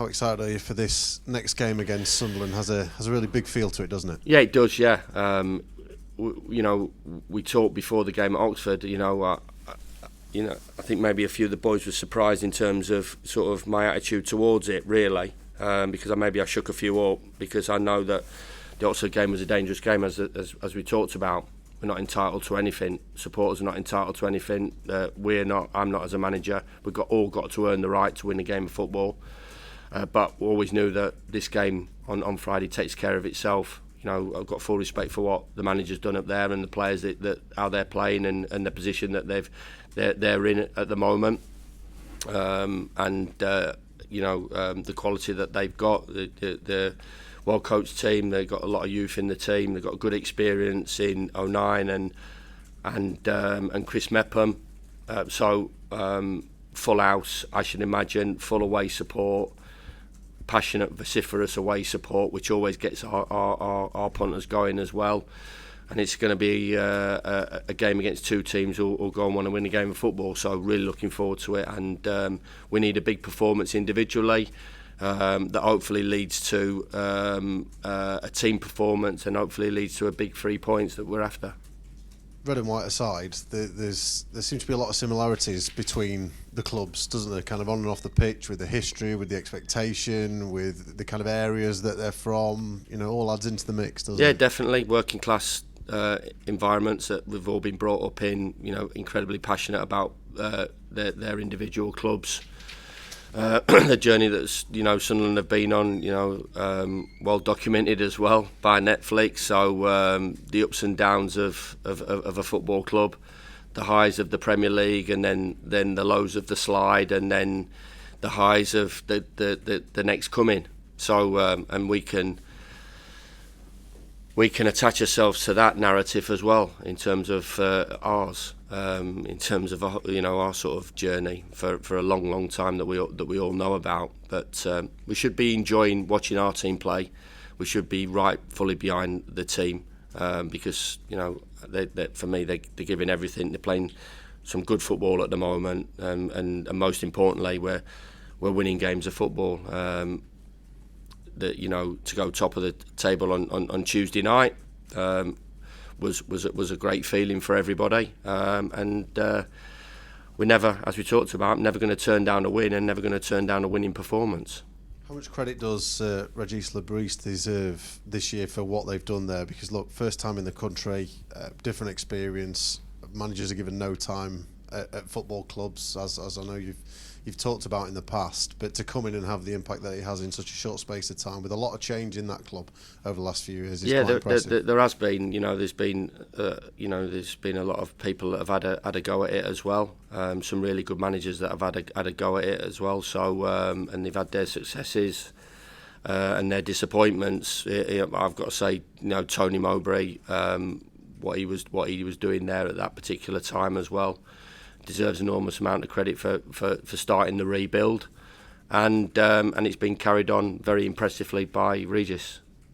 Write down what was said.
how excited are you for this next game against Sunderland? Has a really big feel to it, doesn't it? Yeah, it does. Yeah, we talked before the game at Oxford. I think maybe a few of the boys were surprised in terms of sort of my attitude towards it, really, because I shook a few up because I know that the Oxford game was a dangerous game, as we talked about. We're not entitled to anything. Supporters are not entitled to anything. We're not. I'm not as a manager. We've all got to earn the right to win a game of football. But we always knew that this game on Friday takes care of itself. I've got full respect for what the manager's done up there and the players that how they're playing and the position that they're in at the moment. The quality that they've got, the well-coached team. They've got a lot of youth in the team. They've got good experience in 09 and Chris Mepham. Full house, I should imagine, full away support, passionate, vociferous away support, which always gets our punters going as well. And it's going to be a game against two teams who'll go and want to win a game of football. So really looking forward to it. And we need a big performance individually. That hopefully leads to a team performance and hopefully leads to a big 3 points that we're after. Red and white aside, there seems to be a lot of similarities between the clubs, doesn't there? Kind of on and off the pitch, with the history, with the expectation, with the kind of areas that they're from. All adds into the mix, doesn't it? Yeah, definitely. Working class environments that we've all been brought up in. Incredibly passionate about their individual clubs. The journey that Sunderland have been on, well documented as well by Netflix. So the ups and downs of a football club, the highs of the Premier League, and then the lows of the slide, and then the highs of the next coming. So and we can attach ourselves to that narrative as well in terms of ours. In terms of our sort of journey for a long time that we all know about, but we should be enjoying watching our team play. We should be right fully behind the team because for me they're giving everything. They're playing some good football at the moment, and most importantly we're winning games of football. To go top of the table on Tuesday night. Was a great feeling for everybody, and we're never, as we talked about, never going to turn down a win and never going to turn down a winning performance. How much credit does Regis Lebris deserve this year for what they've done there? Because look, first time in the country, different experience. Managers are given no time at football clubs, as I know you've talked about in the past, but to come in and have the impact that he has in such a short space of time, with a lot of change in that club over the last few years, is quite impressive. There has been, there's been a lot of people that have had a go at it as well. Some really good managers that have had a go at it as well. So and they've had their successes and their disappointments. I've got to say, Tony Mowbray, what he was doing there at that particular time as well, deserves an enormous amount of credit for starting the rebuild, and it's been carried on very impressively by Regis.